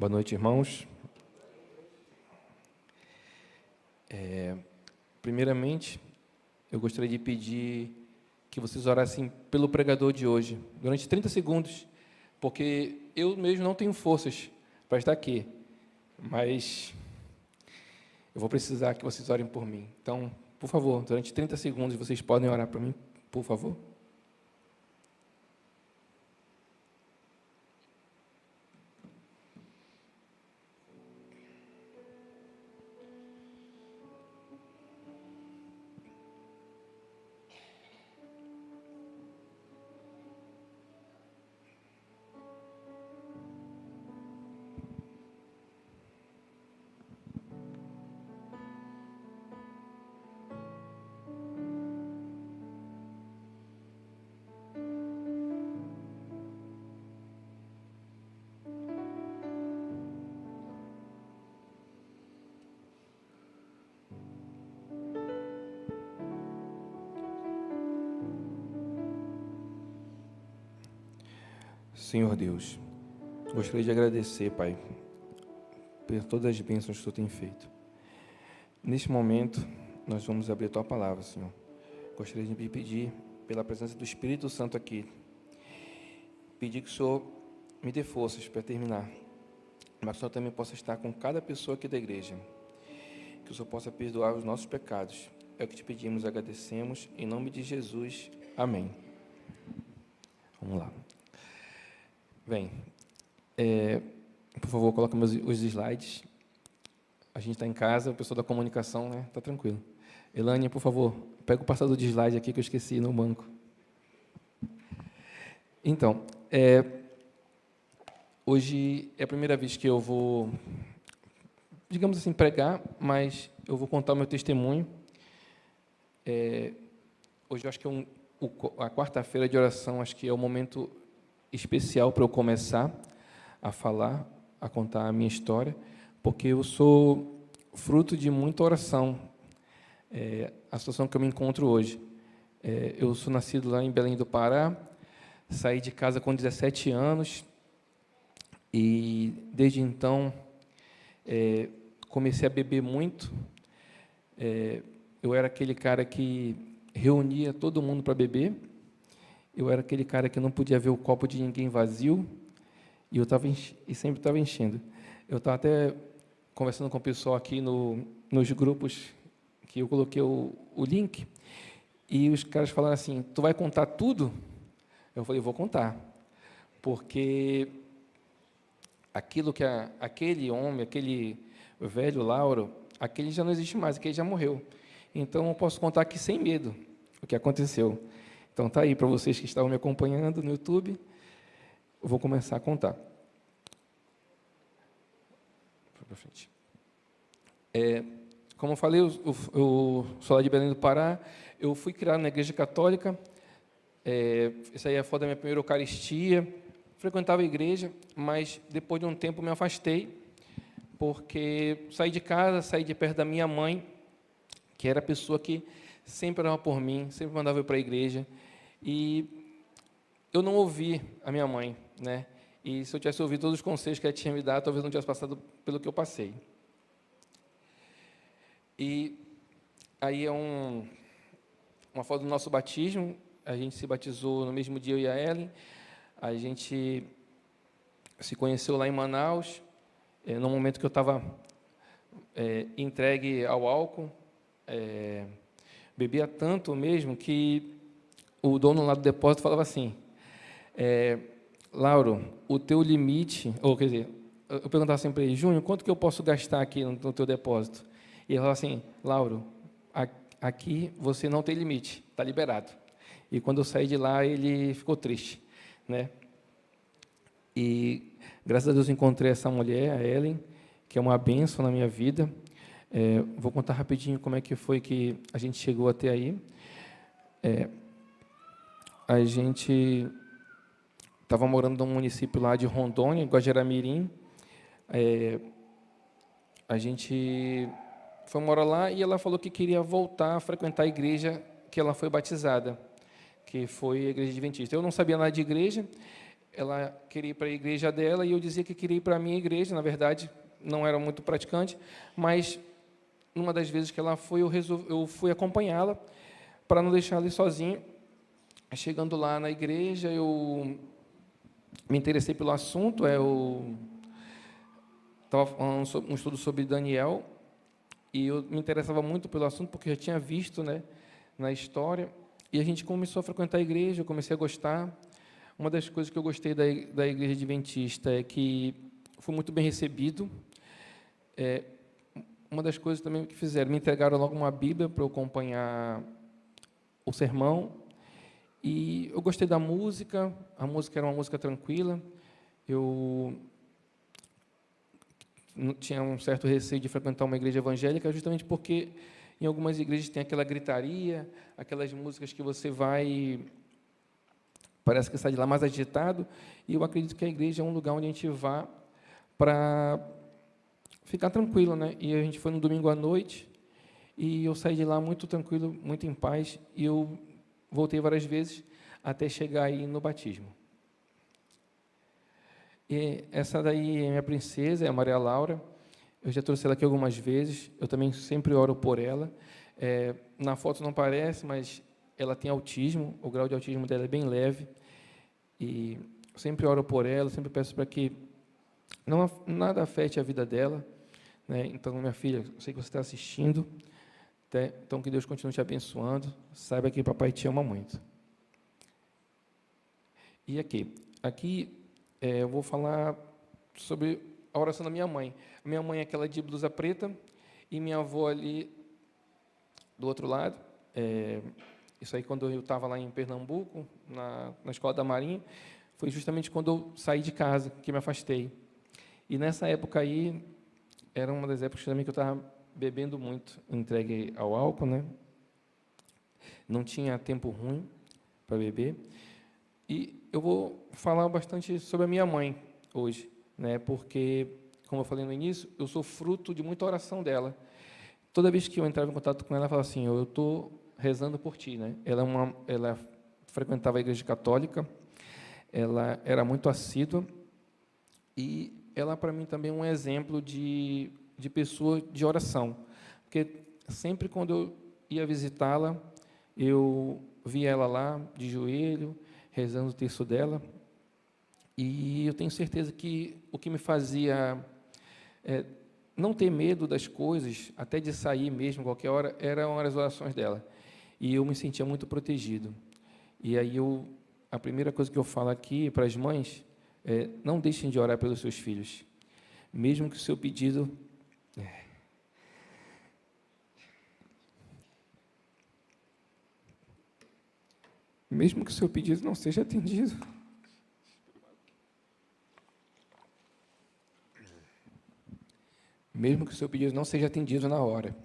Boa noite, irmãos. Primeiramente, eu gostaria de pedir que vocês orassem pelo pregador de hoje, durante 30 segundos, porque eu mesmo não tenho forças para estar aqui, mas eu vou precisar que vocês orem por mim. Então, por favor, durante 30 segundos, vocês podem orar por mim, por favor? Senhor Deus, gostaria de agradecer, Pai, por todas as bênçãos que Tu tem feito. Neste momento, nós vamos abrir a Tua palavra, Senhor. Gostaria de pedir pela presença do Espírito Santo aqui, pedir que o Senhor me dê forças para terminar, mas que o Senhor também possa estar com cada pessoa aqui da igreja, que o Senhor possa perdoar os nossos pecados. É o que te pedimos e agradecemos, em nome de Jesus. Amém. Vamos lá. Bem, por favor, coloca os slides. A gente está em casa, o pessoal da comunicação, né? Está tranquilo. Elânia, por favor, pega o passador de slide aqui que eu esqueci no banco. Então, hoje é a primeira vez que eu vou, digamos assim, pregar, mas eu vou contar o meu testemunho. Hoje eu acho que a quarta-feira de oração, acho que é o momento especial para eu começar a falar, a contar a minha história, porque eu sou fruto de muita oração, a situação que eu me encontro hoje. Eu sou nascido lá em Belém do Pará, saí de casa com 17 anos, e desde então comecei a beber muito. Eu era aquele cara que reunia todo mundo para beber. Eu era aquele cara que não podia ver o copo de ninguém vazio, e eu sempre estava enchendo. Eu estava até conversando com o pessoal aqui nos grupos, que eu coloquei o link, e os caras falaram assim: tu vai contar tudo? Eu falei: vou contar, porque aquilo que aquele homem, aquele velho Lauro, aquele já não existe mais, aquele já morreu. Então, eu posso contar aqui sem medo o que aconteceu. Então, está aí para vocês que estavam me acompanhando no YouTube. Eu vou começar a contar. Para frente. Como eu falei, eu sou lá de Belém do Pará. Eu fui criado na Igreja Católica. Essa aí é a foto da minha primeira Eucaristia. Frequentava a igreja, mas depois de um tempo me afastei, porque saí de casa, saí de perto da minha mãe, que era a pessoa que sempre orava por mim, sempre mandava eu para a igreja, e eu não ouvi a minha mãe, né? E se eu tivesse ouvido todos os conselhos que ela tinha me dado, talvez não tivesse passado pelo que eu passei. E aí é uma foto do nosso batismo. A gente se batizou no mesmo dia, eu e a Ellen. A gente se conheceu lá em Manaus, no momento que eu estava entregue ao álcool. Bebia tanto mesmo que o dono lá do depósito falava assim: Lauro, o teu limite, ou quer dizer, eu perguntava sempre para ele: Júnior, quanto que eu posso gastar aqui no teu depósito? E ele falava assim: Lauro, aqui você não tem limite, está liberado. E quando eu saí de lá, ele ficou triste, né? E graças a Deus encontrei essa mulher, a Ellen, que é uma bênção na minha vida. Vou contar rapidinho como é que foi que a gente chegou até aí. A gente estava morando num município lá de Rondônia, Guajará-Mirim. A gente foi morar lá e ela falou que queria voltar a frequentar a igreja que ela foi batizada, que foi a Igreja Adventista. Eu não sabia nada de igreja, ela queria ir para a igreja dela e eu dizia que queria ir para a minha igreja. Na verdade, não era muito praticante, mas numa das vezes que ela foi, eu fui acompanhá-la para não deixar ela ir sozinha. Chegando lá na igreja, eu me interessei pelo assunto. Eu estava falando sobre um estudo sobre Daniel e eu me interessava muito pelo assunto porque eu já tinha visto, né, na história. E a gente começou a frequentar a igreja, eu comecei a gostar. Uma das coisas que eu gostei da igreja adventista é que fui muito bem recebido. Uma das coisas também que fizeram, me entregaram logo uma Bíblia para eu acompanhar o sermão. E eu gostei da música, a música era uma música tranquila. Eu não tinha um certo receio de frequentar uma igreja evangélica, justamente porque em algumas igrejas tem aquela gritaria, aquelas músicas que você vai, parece que sai de lá mais agitado, e eu acredito que a igreja é um lugar onde a gente vá para ficar tranquilo, né? E a gente foi no domingo à noite, e eu saí de lá muito tranquilo, muito em paz, e eu voltei várias vezes até chegar aí no batismo. E essa daí é minha princesa, é a Maria Laura. Eu já trouxe ela aqui algumas vezes, eu também sempre oro por ela. Na foto não parece, mas ela tem autismo, o grau de autismo dela é bem leve. E eu sempre oro por ela, sempre peço para que nada afete a vida dela, né? Então, minha filha, eu sei que você está assistindo, então que Deus continue te abençoando. Saiba que papai te ama muito. E aqui eu vou falar sobre a oração da minha mãe. A minha mãe é aquela de blusa preta e minha avó ali do outro lado. Isso aí quando eu estava lá em Pernambuco, na Escola da Marinha, foi justamente quando eu saí de casa, que me afastei. E nessa época aí, era uma das épocas também que eu estava bebendo muito, entregue ao álcool, né? Não tinha tempo ruim para beber. E eu vou falar bastante sobre a minha mãe hoje, né? Porque, como eu falei no início, eu sou fruto de muita oração dela. Toda vez que eu entrava em contato com ela, ela falava assim: eu estou rezando por ti, né? Ela frequentava a igreja católica, ela era muito assídua e ela para mim também é um exemplo de pessoa de oração, porque sempre quando eu ia visitá-la, eu via ela lá de joelho rezando o texto dela, e eu tenho certeza que o que me fazia não ter medo das coisas, até de sair mesmo, qualquer hora, eram as orações dela. E eu me sentia muito protegido. E aí a primeira coisa que eu falo aqui para as mães é: não deixem de orar pelos seus filhos, mesmo que o seu pedido não seja atendido. Mesmo que o seu pedido não seja atendido na hora,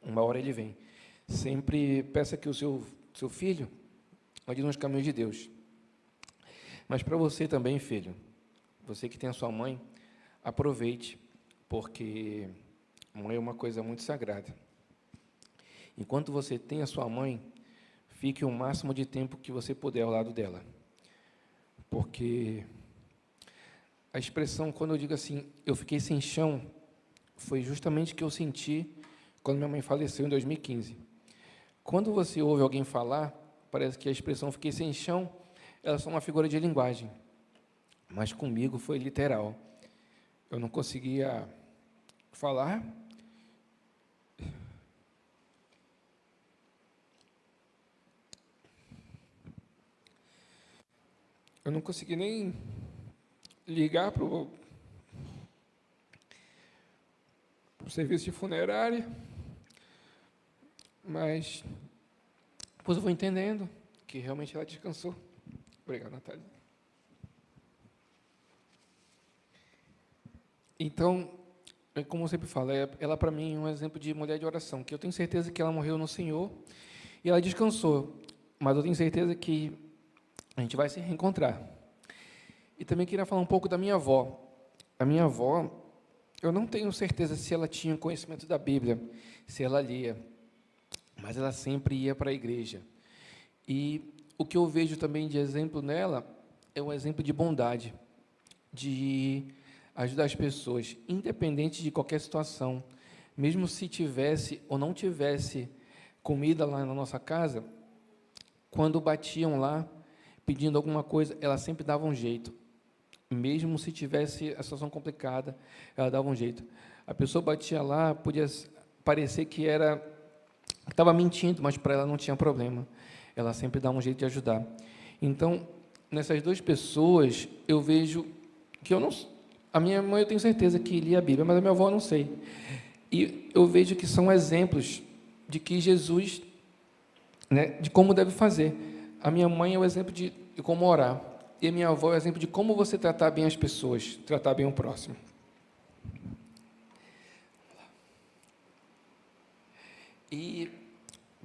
uma hora ele vem. Sempre peça que o seu filho ande nos caminhos de Deus. Mas para você também, filho, você que tem a sua mãe, aproveite, porque mãe é uma coisa muito sagrada. Enquanto você tem a sua mãe, fique o máximo de tempo que você puder ao lado dela. Porque a expressão, quando eu digo assim, eu fiquei sem chão, foi justamente o que eu senti quando minha mãe faleceu em 2015. Quando você ouve alguém falar, parece que a expressão fiquei sem chão, ela é só uma figura de linguagem. Mas comigo foi literal. Eu não conseguia falar. Eu não consegui nem ligar para o serviço de funerária, mas depois eu vou entendendo que realmente ela descansou. Obrigado, Natália. Então, como eu sempre falo, ela para mim é um exemplo de mulher de oração, que eu tenho certeza que ela morreu no Senhor e ela descansou, mas eu tenho certeza que a gente vai se reencontrar. E também queria falar um pouco da minha avó. A minha avó, eu não tenho certeza se ela tinha conhecimento da Bíblia, se ela lia, mas ela sempre ia para a igreja. E o que eu vejo também de exemplo nela é um exemplo de bondade, de ajudar as pessoas, independente de qualquer situação. Mesmo se tivesse ou não tivesse comida lá na nossa casa, quando batiam lá, pedindo alguma coisa, ela sempre dava um jeito. Mesmo se tivesse a situação complicada, ela dava um jeito. A pessoa batia lá, podia parecer que estava mentindo, mas para ela não tinha problema. Ela sempre dá um jeito de ajudar. Então, nessas duas pessoas, eu vejo que eu não... A minha mãe, eu tenho certeza que lia a Bíblia, mas a minha avó, eu não sei. E eu vejo que são exemplos de que Jesus, né, de como deve fazer. A minha mãe é o exemplo de como orar. E a minha avó é o exemplo de como você tratar bem as pessoas, tratar bem o próximo. E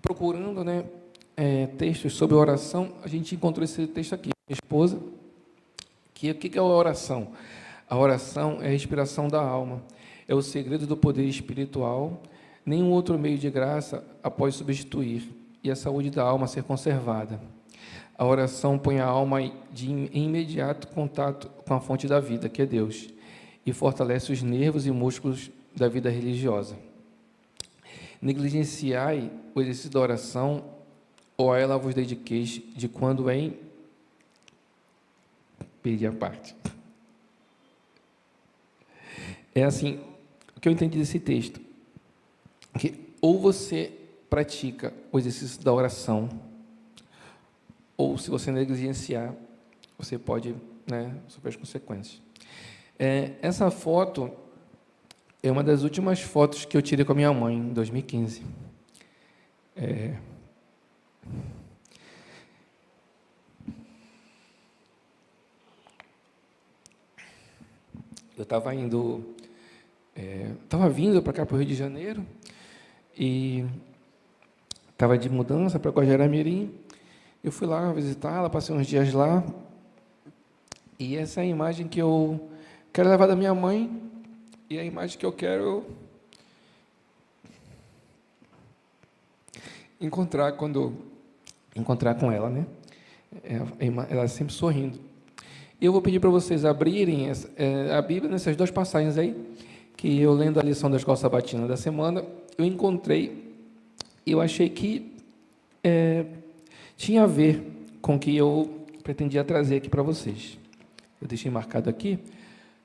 procurando, né, textos sobre oração, a gente encontrou esse texto aqui, minha esposa, que o que é a oração? A oração é a respiração da alma, é o segredo do poder espiritual, nenhum outro meio de graça a pode substituir, e a saúde da alma ser conservada. A oração põe a alma em imediato contato com a fonte da vida, que é Deus, e fortalece os nervos e músculos da vida religiosa. Negligenciai o exercício da oração, ou a ela vos dediqueis, de quando perdi a parte. É assim, o que eu entendi desse texto, que ou você pratica o exercício da oração, ou se você negligenciar, você pode, né, sofrer as consequências. Essa foto é uma das últimas fotos que eu tirei com a minha mãe, em 2015. Eu estava vindo para cá, para o Rio de Janeiro, e estava de mudança para Guajará-Mirim. Eu fui lá visitá-la, passei uns dias lá, e essa é a imagem que eu quero levar da minha mãe, e a imagem que eu quero encontrar com ela, né? Ela sempre sorrindo. E eu vou pedir para vocês abrirem a Bíblia nessas duas passagens aí, que eu, lendo a lição da Escola Sabatina da semana, eu encontrei, e eu achei que tinha a ver com o que eu pretendia trazer aqui para vocês. Eu deixei marcado aqui,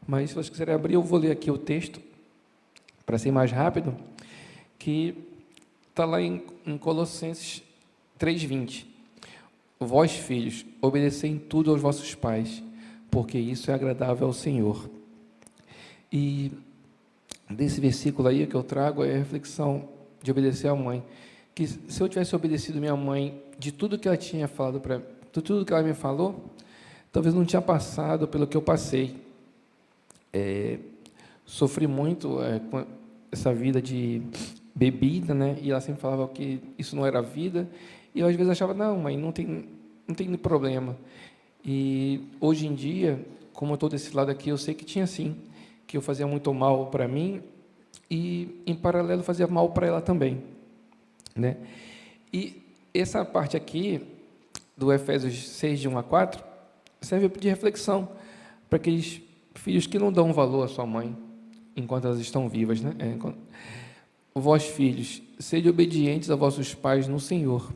mas se vocês quiserem abrir, eu vou ler aqui o texto, para ser mais rápido, que está lá em Colossenses 3:20. Vós, filhos, obedecei em tudo aos vossos pais, porque isso é agradável ao Senhor. E desse versículo aí que eu trago é a reflexão de obedecer à mãe, que se eu tivesse obedecido minha mãe de tudo que ela tinha falado de tudo que ela me falou, talvez não tinha passado pelo que eu passei. Sofri muito com essa vida de bebida, né? E ela sempre falava que isso não era vida, e eu às vezes achava, não, mãe, não tem problema. E hoje em dia, como eu estou desse lado aqui, eu sei que tinha sim, que eu fazia muito mal para mim e, em paralelo, fazia mal para ela também, né? E essa parte aqui, do Efésios 6, de 1 a 4, serve de reflexão para aqueles filhos que não dão valor à sua mãe enquanto elas estão vivas, né? Vós, filhos, sede obedientes a vossos pais no Senhor,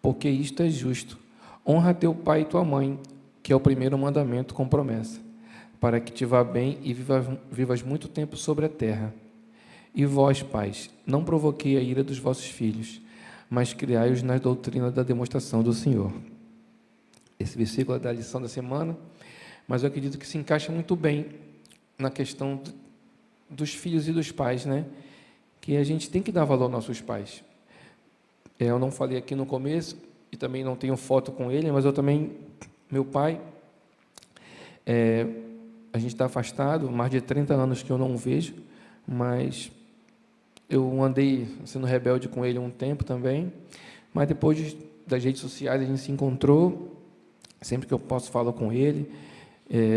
porque isto é justo. Honra teu pai e tua mãe, que é o primeiro mandamento com promessa, para que te vá bem e vivas muito tempo sobre a terra. E vós, pais, não provoquei a ira dos vossos filhos, mas criai-os na doutrina da demonstração do Senhor. Esse versículo é da lição da semana, mas eu acredito que se encaixa muito bem na questão dos filhos e dos pais, né? Que a gente tem que dar valor aos nossos pais. Eu não falei aqui no começo, e também não tenho foto com ele, mas eu também, meu pai, a gente está afastado, mais de 30 anos que eu não o vejo, mas eu andei sendo rebelde com ele um tempo também, mas depois das redes sociais a gente se encontrou, sempre que eu posso falo com ele,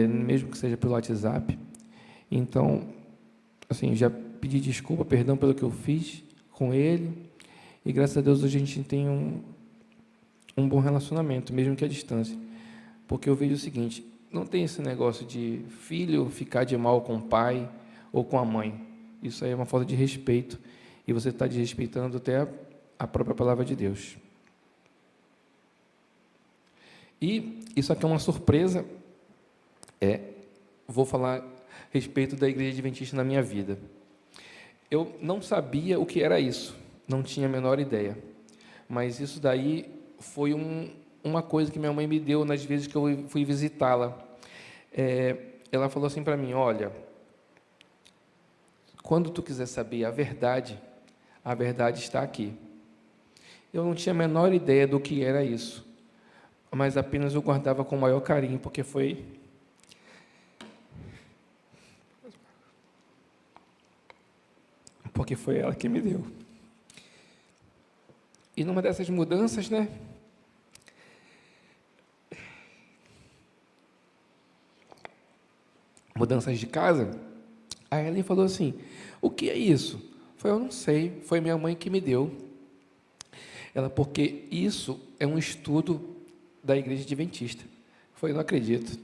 mesmo que seja pelo WhatsApp. Então, assim, já pedi desculpa, perdão pelo que eu fiz com ele, e graças a Deus a gente tem um bom relacionamento, mesmo que à distância. Porque eu vejo o seguinte, não tem esse negócio de filho ficar de mal com o pai ou com a mãe. Isso aí é uma falta de respeito, e você está desrespeitando até a própria palavra de Deus. E isso aqui é uma surpresa, vou falar a respeito da Igreja Adventista na minha vida. Eu não sabia o que era isso, não tinha a menor ideia, mas isso daí foi uma coisa que minha mãe me deu nas vezes que eu fui visitá-la. Ela falou assim para mim, olha, quando tu quiser saber a verdade está aqui. Eu não tinha a menor ideia do que era isso, mas apenas eu guardava com o maior carinho, porque foi ela que me deu. E numa dessas mudanças, né? Mudanças de casa, a Ellen falou assim, o que é isso? Eu não sei, foi minha mãe que me deu. Ela, porque isso é um estudo da Igreja Adventista. Eu não acredito.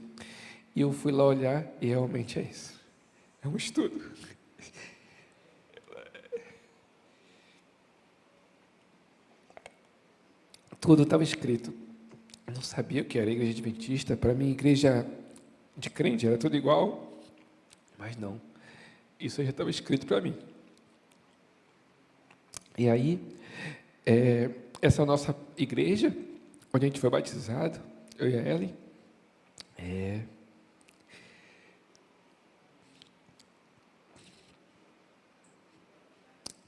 E eu fui lá olhar e realmente é isso. É um estudo. Tudo estava escrito. Eu não sabia o que era a Igreja Adventista. Para mim, igreja de crente era tudo igual. Mas não. Isso já estava escrito para mim. E aí, essa é a nossa igreja, onde a gente foi batizado, eu e a Ellen.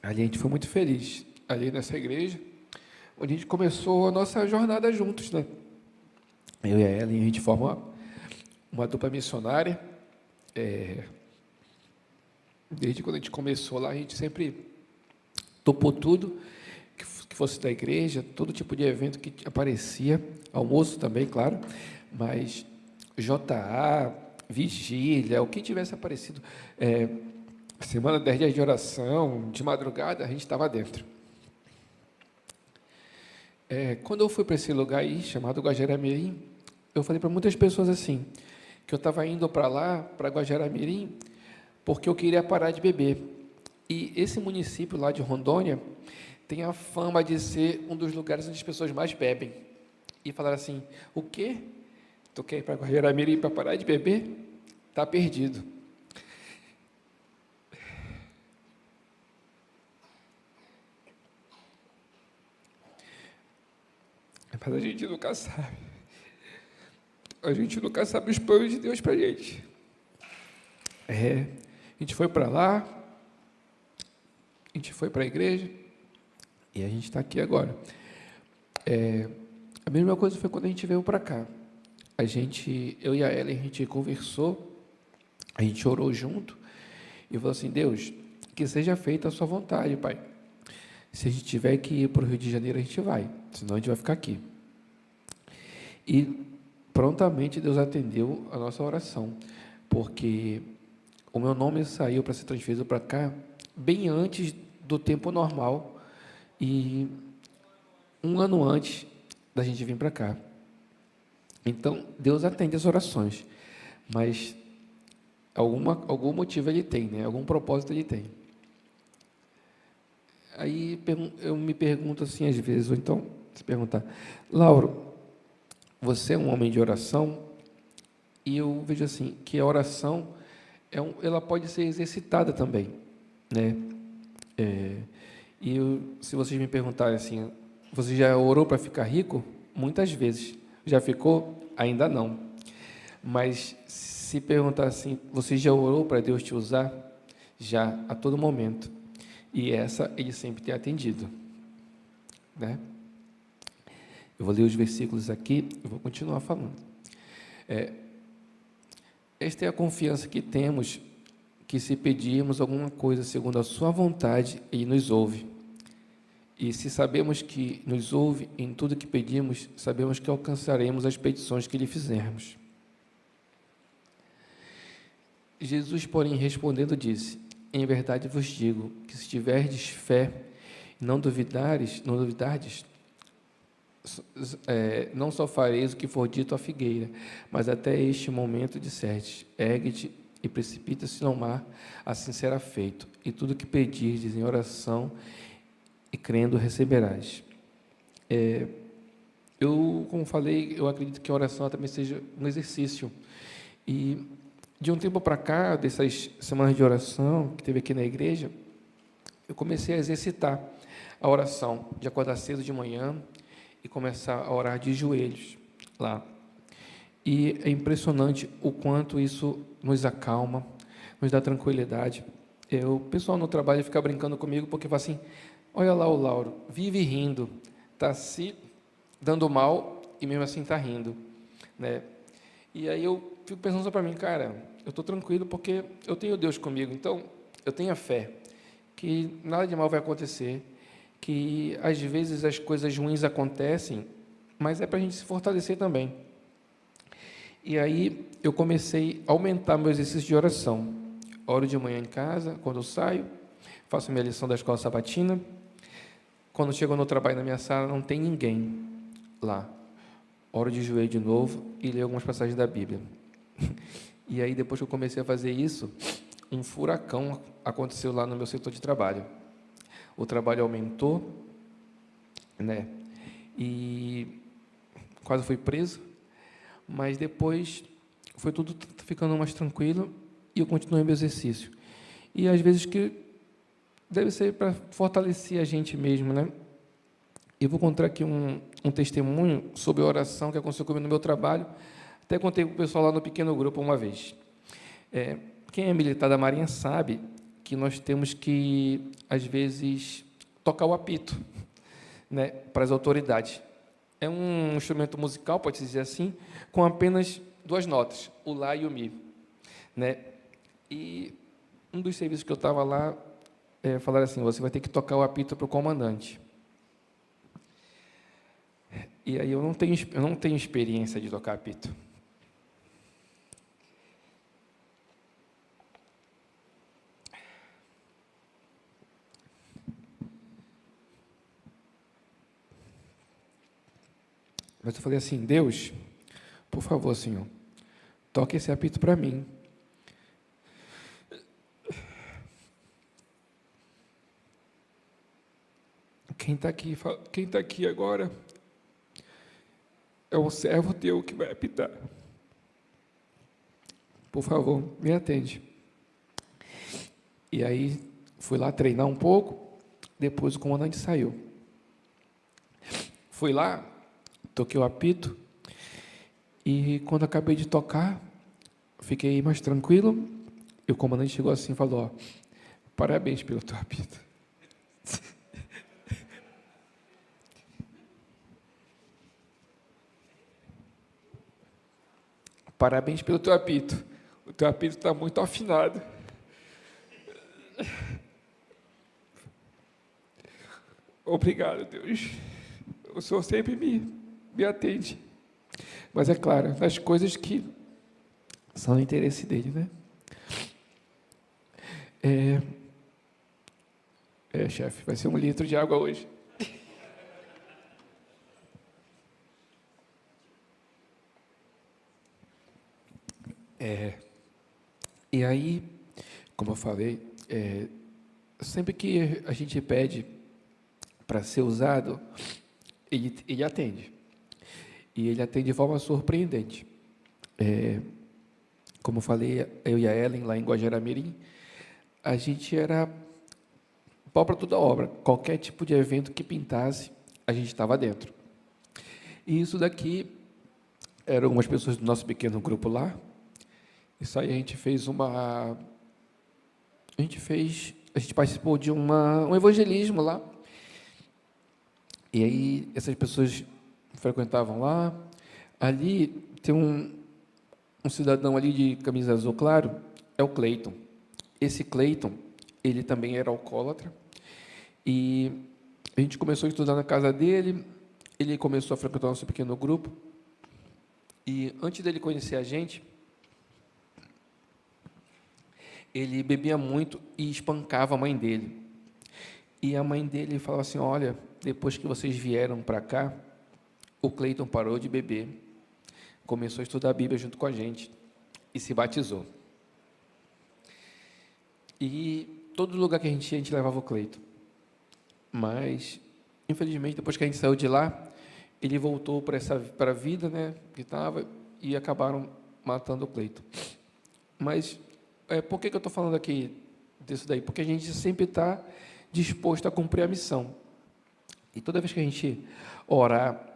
Ali a gente foi muito feliz, ali nessa igreja, onde a gente começou a nossa jornada juntos, né? Eu e a Ellen, a gente forma uma dupla missionária. Desde quando a gente começou lá, a gente sempre topou tudo que fosse da igreja, todo tipo de evento que aparecia, almoço também, claro, mas JA, vigília, o que tivesse aparecido, semana 10 dias de oração, de madrugada, a gente estava dentro. Quando eu fui para esse lugar aí, chamado Guajará-Mirim, eu falei para muitas pessoas assim, que eu estava indo para lá, para Guajará-Mirim, porque eu queria parar de beber. E esse município lá de Rondônia tem a fama de ser um dos lugares onde as pessoas mais bebem. E falaram assim, o quê? Tu quer ir para Guajará-Mirim para parar de beber? Está perdido. Mas a gente nunca sabe. A gente nunca sabe os planos de Deus para a gente. A gente foi para lá, a gente foi para a igreja, e a gente está aqui agora. A mesma coisa foi quando a gente veio para cá. Eu e a Ellen, a gente conversou, a gente orou junto, e falou assim, Deus, que seja feita a sua vontade, Pai. Se a gente tiver que ir para o Rio de Janeiro, a gente vai, senão a gente vai ficar aqui. E prontamente Deus atendeu a nossa oração, porque o meu nome saiu para ser transferido para cá bem antes do tempo normal e um ano antes da gente vir para cá. Então, Deus atende as orações, mas algum motivo Ele tem, né? Algum propósito Ele tem. Aí eu me pergunto assim às vezes, ou então se perguntar, Lauro, você é um homem de oração? E eu vejo assim, que a oração, ela pode ser exercitada também, né? Se vocês me perguntarem assim, você já orou para ficar rico? Muitas vezes. Já ficou? Ainda não. Mas se perguntar assim, você já orou para Deus te usar? Já, a todo momento. E essa Ele sempre tem atendido, né? Eu vou ler os versículos aqui e vou continuar falando. Esta é a confiança que temos, que se pedirmos alguma coisa segundo a sua vontade, Ele nos ouve. E se sabemos que nos ouve em tudo que pedimos, sabemos que alcançaremos as petições que lhe fizermos. Jesus, porém, respondendo, disse, em verdade vos digo, que se tiverdes fé e não duvidardes, não só fareis o que for dito à figueira, mas até este momento disseste, ergue-te e precipita-se no mar, assim será feito, e tudo que pedirdes em oração e crendo receberás. Eu, como falei, eu acredito que a oração também seja um exercício, e de um tempo para cá, dessas semanas de oração que teve aqui na igreja, eu comecei a exercitar a oração, de acordar cedo de manhã e começar a orar de joelhos lá. E é impressionante o quanto isso nos acalma, nos dá tranquilidade. O pessoal no trabalho fica brincando comigo porque fala assim, olha lá o Lauro, vive rindo, está se dando mal e mesmo assim está rindo, né? E aí eu fico pensando só para mim, cara, eu estou tranquilo porque eu tenho Deus comigo, então eu tenho a fé que nada de mal vai acontecer, que às vezes as coisas ruins acontecem, mas é para a gente se fortalecer também. E aí eu comecei a aumentar meu exercício de oração. Oro de manhã em casa, quando eu saio, faço minha lição da escola sabatina. Quando chego no trabalho na minha sala, não tem ninguém lá. Oro de joelho de novo e leio algumas passagens da Bíblia. E aí, depois que eu comecei a fazer isso, um furacão aconteceu lá no meu setor de trabalho. O trabalho aumentou, né? E quase fui preso, mas depois foi tudo ficando mais tranquilo e eu continuei meu exercício. E às vezes que deve ser para fortalecer a gente mesmo, né? Eu vou contar aqui um testemunho sobre a oração que aconteceu comigo no meu trabalho. Até contei para o pessoal lá no pequeno grupo uma vez. Quem é militar da Marinha sabe que nós temos que, às vezes, tocar o apito, né, para as autoridades. É um instrumento musical, pode-se dizer assim, com apenas 2 notas, o Lá e o Mi, né? E um dos serviços que eu estava lá, falaram assim, você vai ter que tocar o apito para o comandante. E aí eu não tenho experiência de tocar apito. Mas eu falei assim, Deus, por favor, Senhor, toque esse apito para mim. Quem está aqui agora é um servo teu que vai apitar. Por favor, me atende. E aí, fui lá treinar um pouco, depois o comandante saiu. Fui lá, toquei o apito, e quando acabei de tocar, fiquei mais tranquilo, e o comandante chegou assim e falou, parabéns pelo teu apito. Parabéns pelo teu apito. O teu apito está muito afinado. Obrigado, Deus. O Senhor sempre me atende. Mas é claro, nas coisas que são do interesse dele, né? Chefe, vai ser 1 litro de água hoje. E aí, como eu falei, sempre que a gente pede para ser usado, ele atende. E ele atende de forma surpreendente. Como eu falei, eu e a Ellen, lá em Guajará-Mirim, a gente era pau para toda obra. Qualquer tipo de evento que pintasse, a gente estava dentro. E isso daqui eram algumas pessoas do nosso pequeno grupo lá. Isso aí a gente fez a gente participou de um evangelismo lá. E aí essas pessoas frequentavam lá. Ali tem um cidadão ali de camisa azul claro, é o Cleiton. Esse Cleiton, ele também era alcoólatra. E a gente começou a estudar na casa dele, ele começou a frequentar o nosso pequeno grupo. E antes dele conhecer a gente, ele bebia muito e espancava a mãe dele. E a mãe dele falava assim, olha, depois que vocês vieram para cá, o Cleiton parou de beber, começou a estudar a Bíblia junto com a gente e se batizou. E todo lugar que a gente levava o Cleiton. Mas, infelizmente, depois que a gente saiu de lá, ele voltou para a vida, né, que estava, e acabaram matando o Cleiton. Mas, por que eu estou falando aqui disso daí? Porque a gente sempre está disposto a cumprir a missão. E toda vez que a gente orar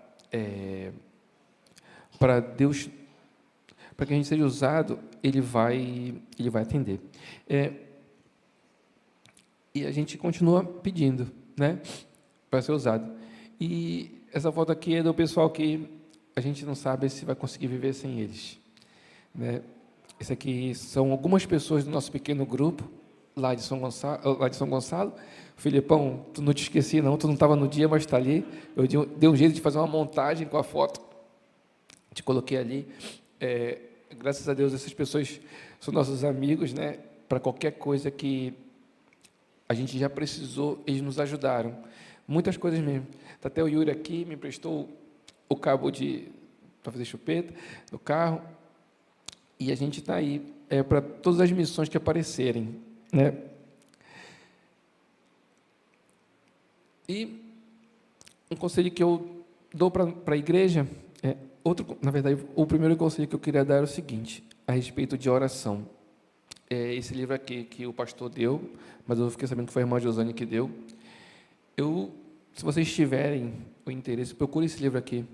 para Deus, para que a gente seja usado, Ele vai atender. E a gente continua pedindo, né, para ser usado. E essa foto aqui é do pessoal que a gente não sabe se vai conseguir viver sem eles, né? Esse aqui são algumas pessoas do nosso pequeno grupo, lá de São Gonçalo. Filipão, tu não te esqueci não, tu não estava no dia, mas está ali. Eu dei um jeito de fazer uma montagem com a foto, te coloquei ali. Graças a Deus, essas pessoas são nossos amigos, né? Para qualquer coisa que a gente já precisou, eles nos ajudaram. Muitas coisas mesmo. Até o Yuri aqui me emprestou o cabo para fazer chupeta no carro. E a gente está aí para todas as missões que aparecerem, né? E um conselho que eu dou para a igreja, na verdade, o primeiro conselho que eu queria dar é o seguinte, a respeito de oração. Esse livro aqui que o pastor deu, mas eu fiquei sabendo que foi a irmã Josane que deu. Se vocês tiverem o interesse, procure esse livro aqui.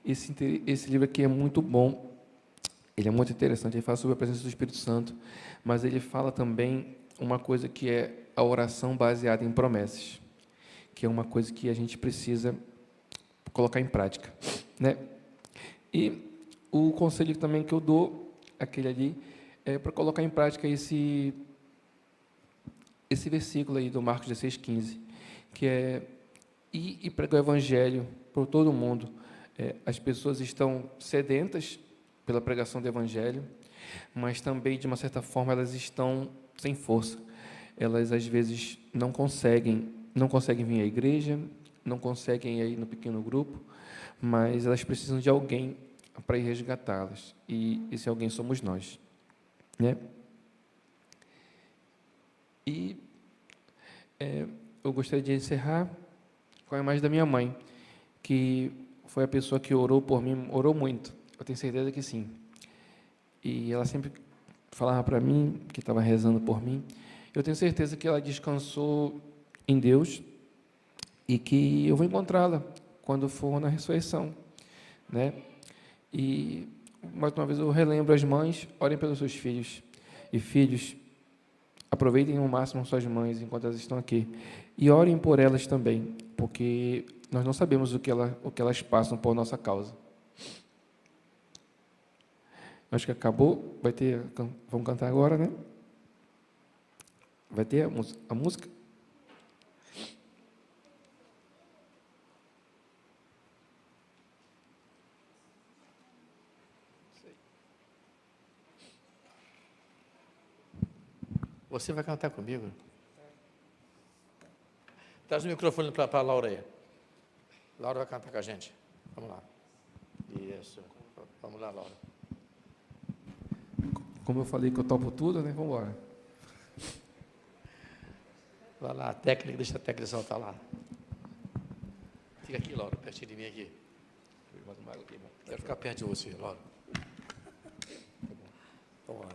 Esse livro aqui é muito bom. Ele é muito interessante, ele fala sobre a presença do Espírito Santo, mas ele fala também uma coisa que é a oração baseada em promessas, que é uma coisa que a gente precisa colocar em prática, né? E o conselho também que eu dou, aquele ali, é para colocar em prática esse versículo aí do Marcos 16:15, que é ir e pregar o Evangelho por todo mundo. As pessoas estão sedentas pela pregação do Evangelho, mas também, de uma certa forma, elas estão sem força. Elas, às vezes, não conseguem vir à igreja, não conseguem ir no pequeno grupo, mas elas precisam de alguém para ir resgatá-las. E esse alguém somos nós, né? E eu gostaria de encerrar com a imagem da minha mãe, que foi a pessoa que orou por mim, orou muito. Eu tenho certeza que sim. E ela sempre falava para mim, que estava rezando por mim. Eu tenho certeza que ela descansou em Deus e que eu vou encontrá-la quando for na ressurreição, né? E, mais uma vez, eu relembro as mães, orem pelos seus filhos. E, filhos, aproveitem ao máximo suas mães enquanto elas estão aqui. E orem por elas também, porque nós não sabemos o que elas passam por nossa causa. Acho que acabou. Vamos cantar agora, né? Vai ter a música? Você vai cantar comigo? Traz o microfone para a Laura aí. Laura vai cantar com a gente. Vamos lá. Isso. Vamos lá, Laura. Como eu falei que eu topo tudo, né? Vamos embora. Vai lá, a técnica, deixa a técnica soltar lá. Fica aqui, Laura, pertinho de mim aqui. Quero ficar perto de você, Laura. Vamos lá.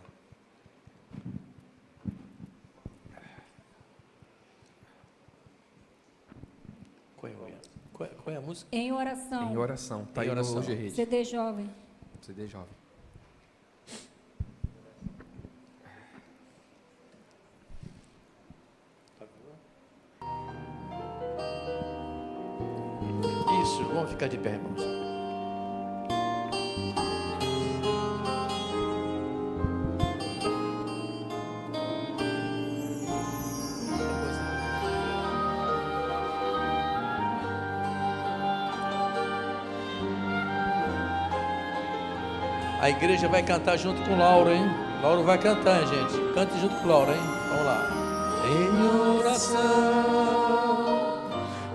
Qual é a música? Em oração. Em oração. Tá Em aí oração. no G-Rede. CD Jovem. CD Jovem. Isso, vamos ficar de pé, irmãos. A igreja vai cantar junto com Laura, hein? Laura vai cantar, gente. Cante junto com Laura, hein? Vamos lá. Em oração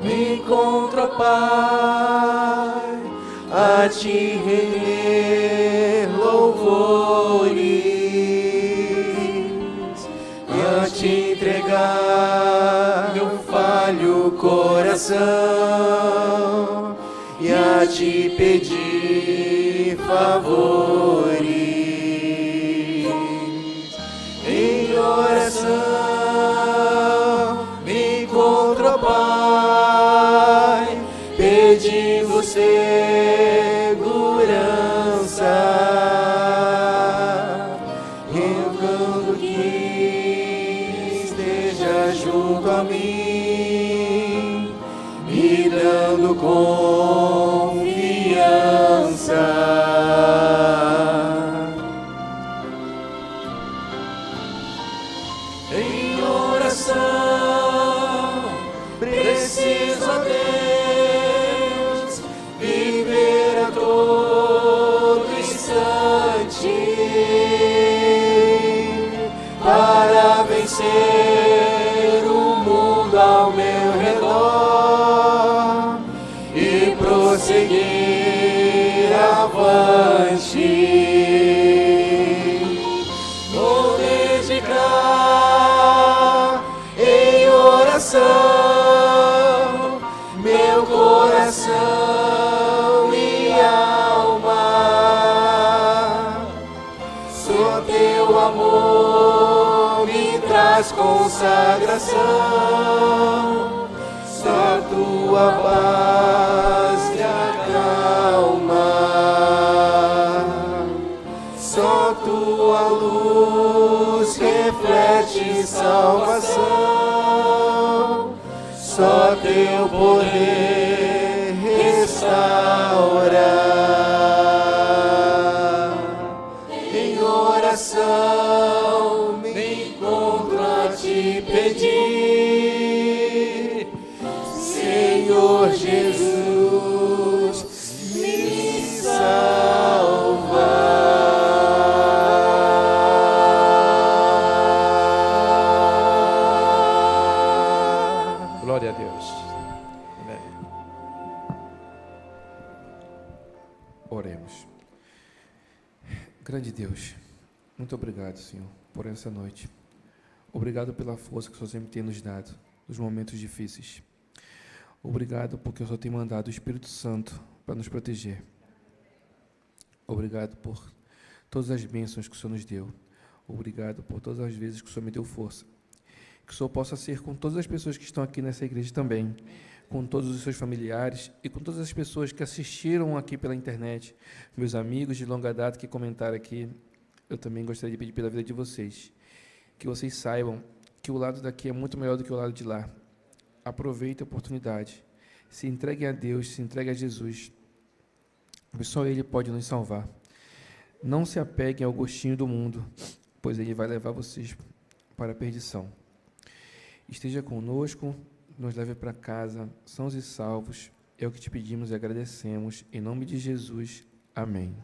me encontro, Pai, a te render louvores, a te entregar meu falho coração e a te pedir favores. Em oração me encontro, ó Pai, pedindo segurança, rogando que esteja junto a mim, me dando confiança. Em oração preciso, ó Deus, viver a todo instante para vencer o mundo ao meu redor e prosseguir avante. Vou dedicar em oração meu coração e alma. Só teu amor me traz consagração, só tua paz me acalma, só tua luz reflete salvação, só teu poder restaura. Em oração me encontro a te pedir, Senhor Jesus, me salva. Glória a Deus. Amém. Oremos. Grande Deus, muito obrigado, Senhor, por essa noite. Obrigado pela força que o Senhor sempre tem nos dado nos momentos difíceis. Obrigado porque o Senhor tem mandado o Espírito Santo para nos proteger. Obrigado por todas as bênçãos que o Senhor nos deu. Obrigado por todas as vezes que o Senhor me deu força. Que o Senhor possa ser com todas as pessoas que estão aqui nessa igreja também, com todos os seus familiares e com todas as pessoas que assistiram aqui pela internet, meus amigos de longa data que comentaram aqui. Eu também gostaria de pedir pela vida de vocês, que vocês saibam que o lado daqui é muito melhor do que o lado de lá. Aproveitem a oportunidade, se entreguem a Deus, se entreguem a Jesus, pois só Ele pode nos salvar. Não se apeguem ao gostinho do mundo, pois Ele vai levar vocês para a perdição. Esteja conosco, nos leve para casa, sãos e salvos. É o que te pedimos e agradecemos. Em nome de Jesus. Amém.